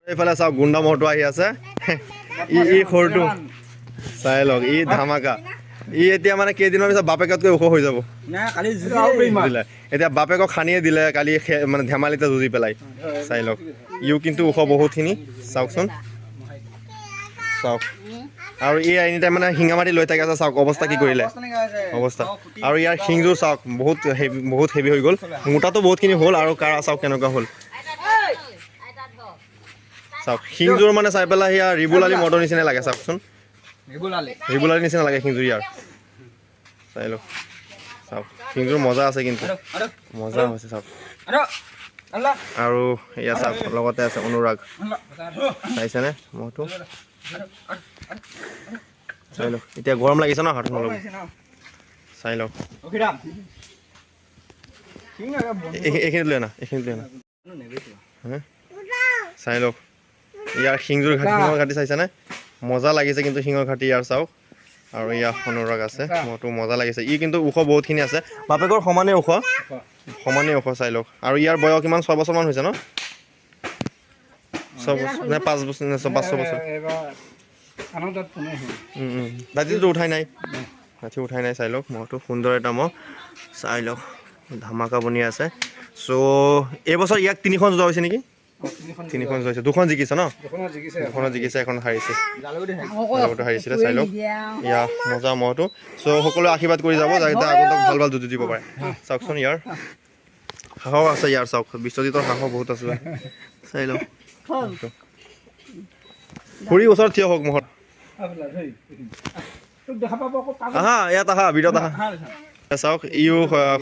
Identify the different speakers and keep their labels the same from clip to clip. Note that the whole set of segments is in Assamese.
Speaker 1: এইফালে চাওক গুণ্ডা মহটো আহি আছে ই সৰুটো চাই লওক ই ধামাকা ই এতিয়া মানে কেইদিনৰ পিছত বাপেকতকৈ ওখ হৈ যাব এতিয়া বাপেকক খানিয়ে দিলে কালি মানে ধেমালিতে যুঁজি পেলাই চাই লওক ইও কিন্তু ওখ বহুতখিনি চাওকচোন চাওক আৰু ই এনি টাইম মানে শিঙা মাটি লৈ থাকে আছে চাওক অৱস্থা কি কৰিলে অৱস্থা আৰু ইয়াৰ শিংযোৰ চাওক বহুত হেভি হৈ গ'ল মোটাটো বহুতখিনি হ'ল আৰু কাৰ চাওক কেনেকুৱা হ'ল চাওক শিংযোৰ মানে চাই পেলাই ইয়াৰ ৰিবুল আলী মদৰ নিচিনা লাগে চাওকচোন ৰিবুল আলী নিচিনা লাগে শিংযোৰ ইয়াৰ চাই লওক চাওক শিংযোৰ মজা আছে কিন্তু মজা হৈছে চাওক আৰু এয়া চাওক লগতে আছে অনুৰাগ চাইছেনে মহটো চাই লওক এতিয়া গৰম লাগিছে ন হাতখন অলপ চাই লওক এইখিনিত লৈ আনা চাই লওক ইয়াৰ শিংযোৰ শিঙৰ ঘাটি চাইছেনে মজা লাগিছে কিন্তু শিঙৰ ঘাটি ইয়াৰ চাওক আৰু ইয়াৰ অনুৰাগ আছে মহটো মজা লাগিছে ই কিন্তু ওখ বহুতখিনি আছে বাপেকৰ সমানে ওখ চাই লওক আৰু ইয়াৰ বয়স কিমান 6 বছৰমান হৈছে ন 6 বছৰ নে 5 বছৰ নে 5 বছৰ দাঁতিটো উঠাই নাই চাই লওক মহটো সুন্দৰ এটা মহ চাই লওক ধামাকা বনি আছে চ' এইবছৰ ইয়াক 3খন যোৱা হৈছে নেকি 3খন যোৱা হৈছে 2খন জিকিছে ন 2খনত জিকিছে এখন হাৰিছে হাৰিছিলে চাই লওক ইয়া মজা মহটো চ' সকলোৱে আশীৰ্বাদ কৰি যাব যাতে আগন্তক ভাল যুঁজ দিব পাৰে চাওকচোন ইয়াৰ সাহস আছে ইয়াৰ চাওক বিশ্বজিতৰ সাহস বহুত আছে চাই লওক খুৰী ওচৰত থিয় হওক মহত আহা ইয়াত আহা বিৰত আহা চাওক ইও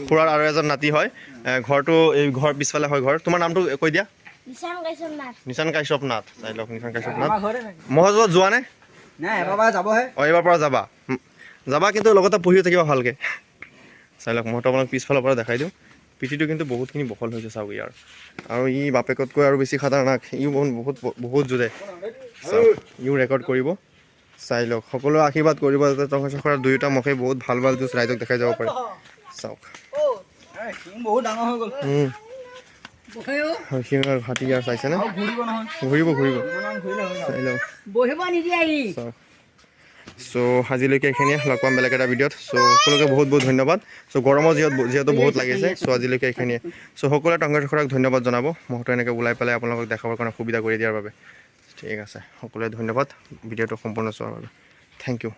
Speaker 1: খুৰাৰ আৰু এজন নাতি হয় ঘৰটো এই ঘৰ পিছফালে হয় ঘৰ তোমাৰ নামটো কৈ দিয়া নিশান কাশ্যপ নাথ চাই লওক নিশান কাশ্যপ নাথ মহজত যোৱা নে এইবাৰ পৰা যাবা কিন্তু লগতে পঢ়িও থাকিবা ভালকৈ চাই লওক মহটো আপোনাক পিছফালৰ পৰা দেখাই দিওঁ পিঠিটো কিন্তু বহুতখিনি বহল হৈছে চাওক ইয়াৰ আৰু ই বাপেকতকৈ আৰু বেছি খাতাৰনাক ইও বহুত জোৰে চাওক ইও ৰেকৰ্ড কৰিব চাই লওক সকলোৱে আশীৰ্বাদ কৰিব যাতে টংকেশ্বৰ খুৰাৰ দুয়োটা মুখে বহুত ভাল যুঁজ ৰাইজক দেখাই যাব পাৰে চাওক শিঙৰ ঘাটি ইয়াৰ চাইছেনে ঘূৰিব চাই লওক চাওক চ' আজিলৈকে এইখিনিয়ে লগ পাম বেলেগ এটা ভিডিঅ'ত চ' সকলোকে বহুত ধন্যবাদ চ' গৰমৰ যিহেতু বহুত লাগিছে চ' আজিলৈকে এইখিনিয়ে চ' সকলোৱে টংকেশ্বৰ খুৰাক ধন্যবাদ জনাব মহটো এনেকৈ ওলাই পেলাই আপোনালোকক দেখাবৰ কাৰণে সুবিধা কৰি দিয়াৰ বাবে ঠিক আছে সকলোৱে ধন্যবাদ ভিডিঅ'টো সম্পূৰ্ণ চোৱাৰ বাবে থেংক ইউ